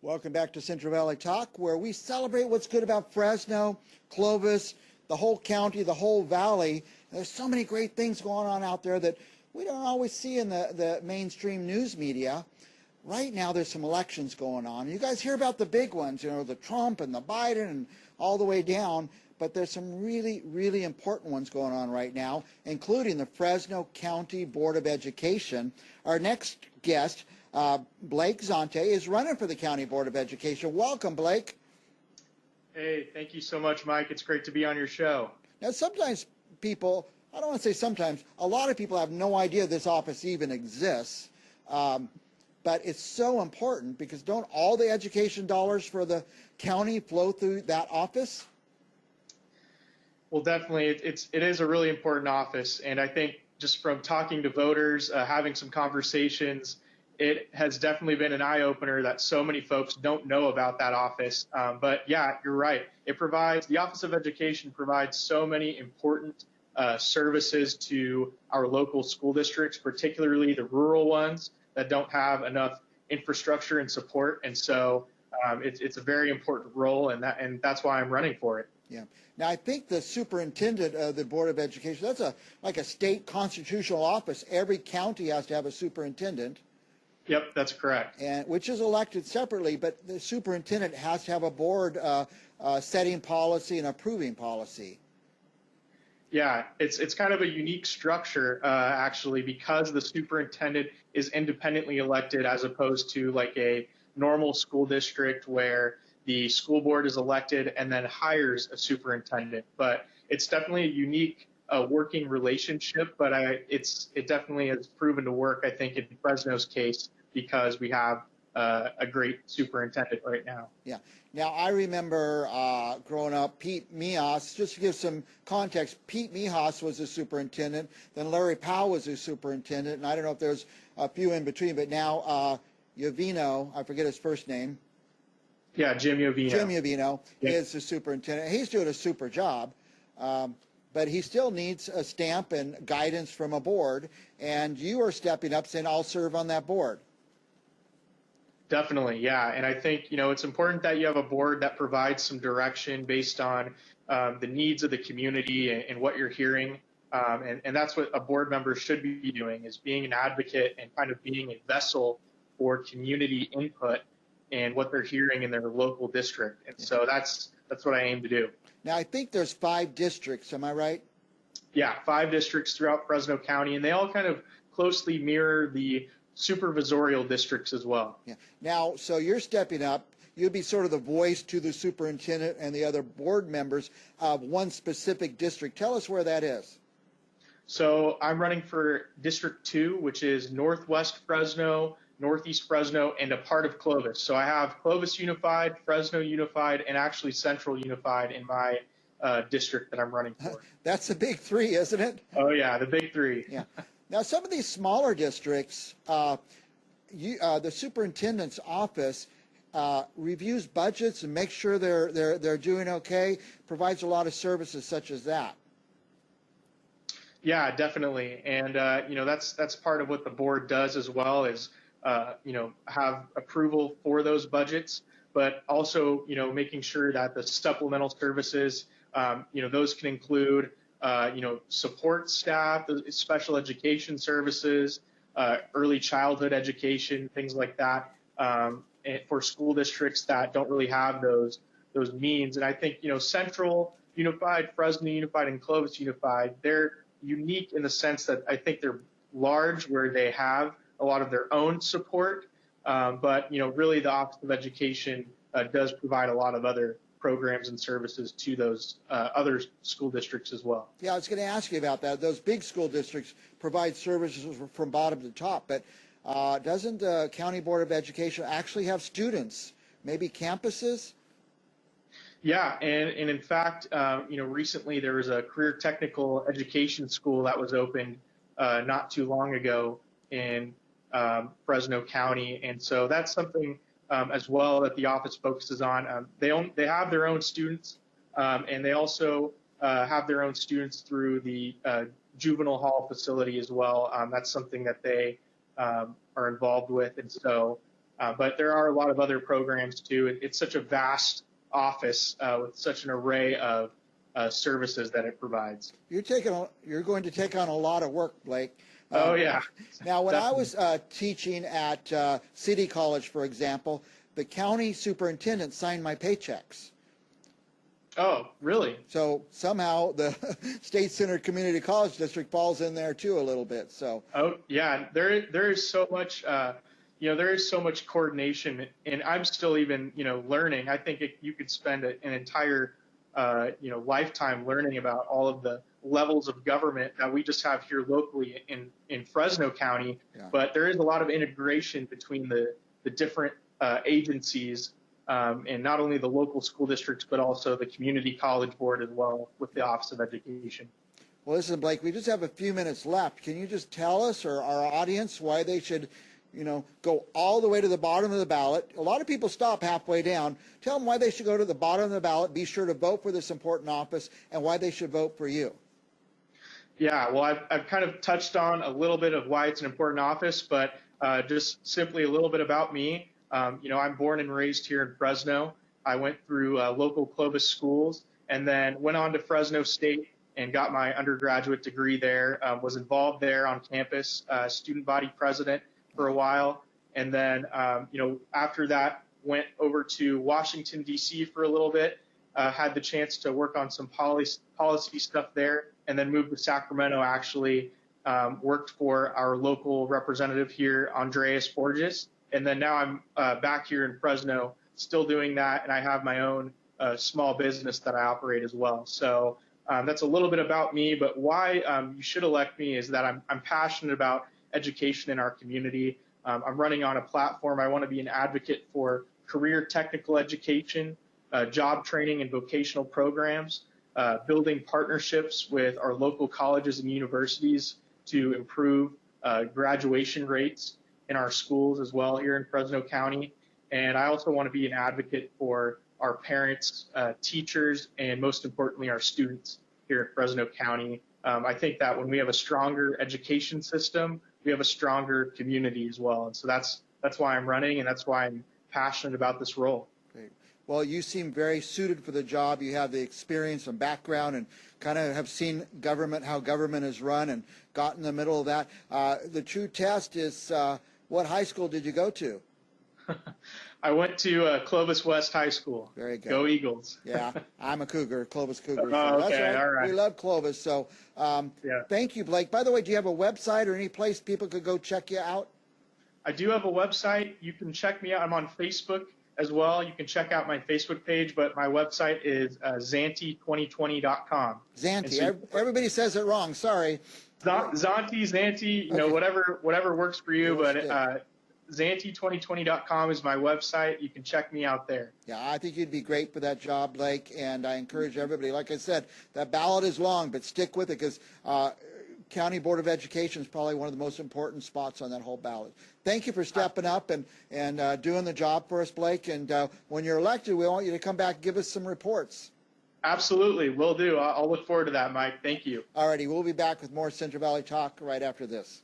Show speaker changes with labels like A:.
A: Welcome back to Central Valley Talk, where we celebrate what's good about Fresno, Clovis, the whole county, the whole valley. There's so many great things going on out there that we don't always see in the mainstream news media. Right now, there's some elections going on. You guys hear about the big ones, you know, the Trump and the Biden and all the way down. But there's some really, really important ones going on right now, including the Fresno County Board of Education. Our next guest, Blake Zante, is running for the County Board of Education. Welcome, Blake.
B: Hey, thank you so much, Mike. It's great to be on your show.
A: Now, sometimes people, I don't want to say sometimes, a lot of people have no idea this office even exists. But it's so important because don't all the education dollars for the county flow through that office?
B: Well, definitely, it is a really important office, and I think just from talking to voters, having some conversations, it has definitely been an eye-opener that so many folks don't know about that office. But yeah, you're right. The Office of Education provides so many important services to our local school districts, particularly the rural ones that don't have enough infrastructure and support. And so it's a very important role, and that's why I'm running for it.
A: Yeah. Now, I think the superintendent of the Board of Education, that's like a state constitutional office. Every county has to have a superintendent.
B: Yep, that's correct.
A: And which is elected separately, but the superintendent has to have a board setting policy and approving policy.
B: Yeah, it's kind of a unique structure, actually, because the superintendent is independently elected as opposed to like a normal school district where the school board is elected and then hires a superintendent. But it's definitely a unique working relationship, but it definitely has proven to work, I think, in Fresno's case, because we have a great superintendent right now.
A: Yeah. Now, I remember growing up, Pete Mijas, just to give some context, Pete Mijas was the superintendent, then Larry Powell was the superintendent, and I don't know if there's a few in between, but now Yovino, I forget his first name.
B: Yeah, Jim Yovino.
A: Jim Yovino is the superintendent. He's doing a super job, but he still needs a stamp and guidance from a board, and you are stepping up saying, I'll serve on that board.
B: Definitely, yeah. And I think, it's important that you have a board that provides some direction based on the needs of the community and what you're hearing. And that's what a board member should be doing, is being an advocate and kind of being a vessel for community input and what they're hearing in their local district. And so that's what I aim to do.
A: Now, I think there's 5 districts. Am I right?
B: Yeah, 5 districts throughout Fresno County, and they all kind of closely mirror the supervisorial districts as well.
A: Yeah. Now, so you're stepping up. You'll be sort of the voice to the superintendent and the other board members of one specific district. Tell us where that is.
B: So I'm running for District 2, which is Northwest Fresno, Northeast Fresno, and a part of Clovis. So I have Clovis Unified, Fresno Unified, and actually Central Unified in my district that I'm running for.
A: That's the big 3, isn't it?
B: Oh, yeah, the big 3.
A: Yeah. Now, some of these smaller districts, the superintendent's office reviews budgets and makes sure they're doing okay, provides a lot of services such as that.
B: Yeah, definitely. And, that's part of what the board does as well, is, have approval for those budgets, but also, making sure that the supplemental services, those can include support staff, special education services, early childhood education, things like that, and for school districts that don't really have those means. And I think, Central Unified, Fresno Unified, and Clovis Unified, they're unique in the sense that I think they're large, where they have a lot of their own support, but, really the Office of Education does provide a lot of other programs and services to those other school districts as well.
A: Yeah, I was going to ask you about that. Those big school districts provide services from bottom to top, but doesn't the County Board of Education actually have students, maybe campuses?
B: Yeah, and in fact, recently there was a career technical education school that was opened not too long ago in Fresno County, and so that's something as well that the office focuses on. They have their own students, and they also have their own students through the juvenile hall facility as well. That's something that they are involved with, and so But there are a lot of other programs too. It's such a vast office with such an array of services that it provides.
A: You're going to take on a lot of work, Blake.
B: Oh yeah.
A: Now, when I
B: Definitely.
A: was teaching at City College, for example, the county superintendent signed my paychecks.
B: Oh, really?
A: So somehow the State Center Community College District falls in there too a little bit. So.
B: Oh yeah, there is so much there is so much coordination, and I'm still even learning. I think you could spend an entire lifetime learning about all of the levels of government that we just have here locally in Fresno County.
A: Yeah.
B: But there is a lot of integration between the different agencies, and not only the local school districts, but also the community college board as well with the Office of Education.
A: Well, listen, Blake, we just have a few minutes left. Can you just tell us or our audience why they should, go all the way to the bottom of the ballot? A lot of people stop halfway down. Tell them why they should go to the bottom of the ballot, be sure to vote for this important office, and why they should vote for you.
B: Yeah, well, I've kind of touched on a little bit of why it's an important office, but just simply a little bit about me. I'm born and raised here in Fresno. I went through local Clovis schools and then went on to Fresno State and got my undergraduate degree there, was involved there on campus, student body president for a while. And then, after that, went over to Washington, D.C. for a little bit, had the chance to work on some policy stuff there, and then moved to Sacramento, actually worked for our local representative here, Andreas Borges. And then now I'm back here in Fresno, still doing that, and I have my own small business that I operate as well. So that's a little bit about me, but why you should elect me is that I'm passionate about education in our community. I'm running on a platform. I want to be an advocate for career technical education, job training and vocational programs, building partnerships with our local colleges and universities to improve graduation rates in our schools as well here in Fresno County. And I also want to be an advocate for our parents, teachers, and most importantly, our students here in Fresno County. I think that when we have a stronger education system, we have a stronger community as well. And so that's why I'm running, and that's why I'm passionate about this role.
A: Great. Well, you seem very suited for the job. You have the experience and background and kind of have seen government, how government is run, and got in the middle of that. The true test is what high school did you go to?
B: I went to Clovis West High School.
A: Very good.
B: Go Eagles.
A: Yeah, I'm a Cougar, Clovis Cougar. So
B: Oh, okay,
A: that's right.
B: all right.
A: We love Clovis. So
B: Yeah.
A: thank you, Blake. By the way, do you have a website or any place people could go check you out?
B: I do have a website. You can check me out. I'm on Facebook as well. You can check out my Facebook page, but my website is Zante2020.com.
A: Zante.
B: So,
A: Everybody says it wrong. Sorry.
B: Zante,
A: Okay.
B: whatever works for you.
A: It'll
B: But
A: stick.
B: Zante2020.com is my website. You can check me out there.
A: Yeah, I think you'd be great for that job, Blake, and I encourage everybody. Like I said, that ballot is long, but stick with it because County Board of Education is probably one of the most important spots on that whole ballot. Thank you for stepping up and doing the job for us, Blake. And when you're elected, we want you to come back and give us some reports.
B: Absolutely, will do. I'll look forward to that, Mike. Thank you.
A: All righty, we'll be back with more Central Valley Talk right after this.